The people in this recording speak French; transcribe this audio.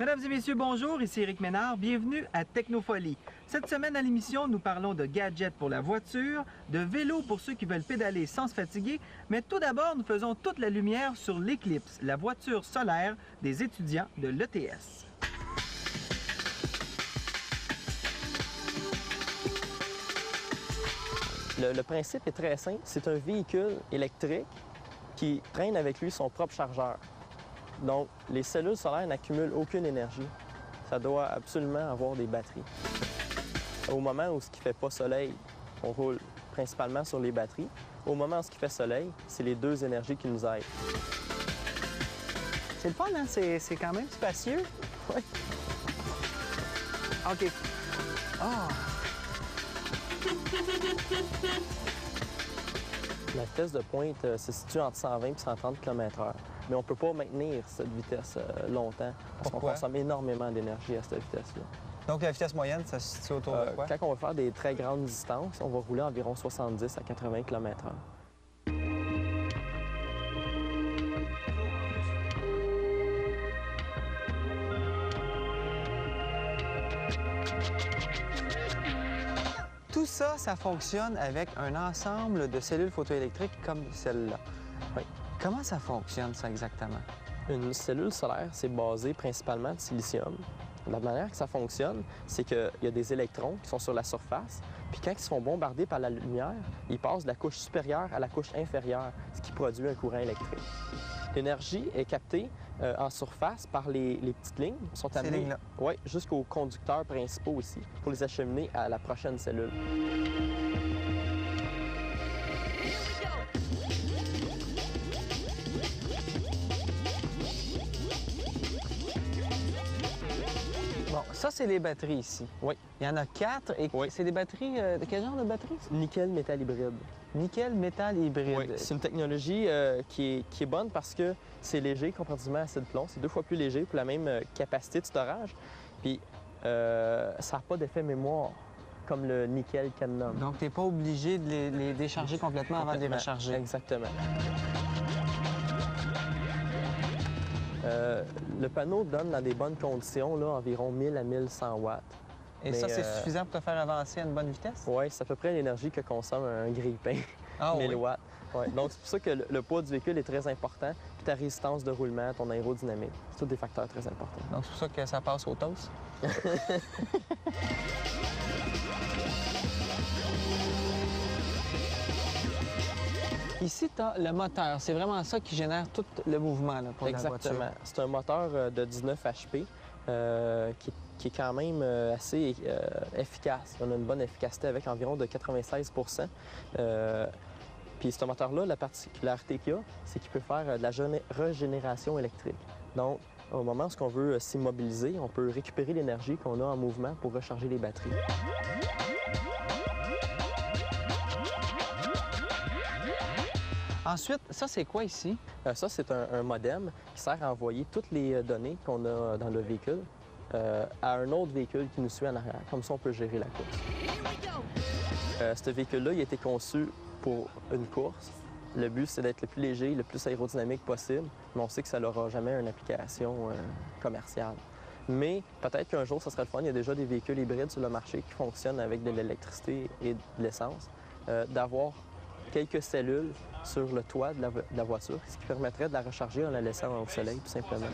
Mesdames et messieurs, bonjour, ici Éric Ménard, bienvenue à Technofolie. Cette semaine à l'émission, nous parlons de gadgets pour la voiture, de vélos pour ceux qui veulent pédaler sans se fatiguer, mais tout d'abord, nous faisons toute la lumière sur l'Eclipse, la voiture solaire des étudiants de l'ETS. Le principe est très simple, c'est un véhicule électrique qui traîne avec lui son propre chargeur. Donc, les cellules solaires n'accumulent aucune énergie. Ça doit absolument avoir des batteries. Au moment où ce qui ne fait pas soleil, on roule principalement sur les batteries. Au moment où ce qui fait soleil, c'est les deux énergies qui nous aident. C'est le fun, hein? C'est quand même spacieux. Oui. OK. Ah! La vitesse de pointe se situe entre 120 et 130 km/h. Mais on ne peut pas maintenir cette vitesse longtemps parce qu'on consomme énormément d'énergie à cette vitesse-là. Donc, la vitesse moyenne, ça se situe autour de quoi? Quand on va faire des très grandes distances, on va rouler environ 70 à 80 km/h. Tout ça, ça fonctionne avec un ensemble de cellules photoélectriques comme celle-là. Oui. Comment ça fonctionne, ça, exactement? Une cellule solaire, c'est basé principalement de silicium. La manière que ça fonctionne, c'est qu'il y a des électrons qui sont sur la surface, puis quand ils sont bombardés par la lumière, ils passent de la couche supérieure à la couche inférieure, ce qui produit un courant électrique. L'énergie est captée en surface par les petites lignes qui sont amenées jusqu'aux conducteurs principaux ici pour les acheminer à la prochaine cellule. Bon, ça, c'est les batteries ici. Oui. Il y en a 4. Et c'est des batteries... de quel genre de batterie, ça? Nickel métal hybride. Nickel métal hybride. Oui, c'est une technologie qui est bonne parce que c'est léger comparativement à celle de plomb. C'est 2 fois plus léger pour la même capacité de storage. Puis ça n'a pas d'effet mémoire comme le nickel cadmium. Donc, tu n'es pas obligé de les décharger complètement avant de les recharger. Exactement. Le panneau donne dans des bonnes conditions là, environ 1000 à 1100 watts. Et ça, c'est suffisant pour te faire avancer à une bonne vitesse? Oui, c'est à peu près l'énergie que consomme un grille-pain, 1000 watts. Ouais. Donc, c'est pour ça que le poids du véhicule est très important, puis ta résistance de roulement, ton aérodynamique, c'est tous des facteurs très importants. Donc, c'est pour ça que ça passe au toast? Ici, tu as le moteur. C'est vraiment ça qui génère tout le mouvement là, pour la voiture. Exactement. C'est un moteur de 19 HP qui est quand même assez efficace. On a une bonne efficacité avec environ de 96 Puis ce moteur-là, la particularité qu'il a, c'est qu'il peut faire de la régénération électrique. Donc, au moment où on veut s'immobiliser, on peut récupérer l'énergie qu'on a en mouvement pour recharger les batteries. Ensuite, ça, c'est quoi ici? Ça, c'est un modem qui sert à envoyer toutes les données qu'on a dans le véhicule à un autre véhicule qui nous suit en arrière. Comme ça, on peut gérer la course. Ce véhicule-là, il a été conçu pour une course. Le but, c'est d'être le plus léger, le plus aérodynamique possible, mais on sait que ça n'aura jamais une application commerciale. Mais peut-être qu'un jour, ça serait le fun. Il y a déjà des véhicules hybrides sur le marché qui fonctionnent avec de l'électricité et de l'essence, d'avoir quelques cellules sur le toit de la voiture, ce qui permettrait de la recharger en la laissant au soleil, tout simplement.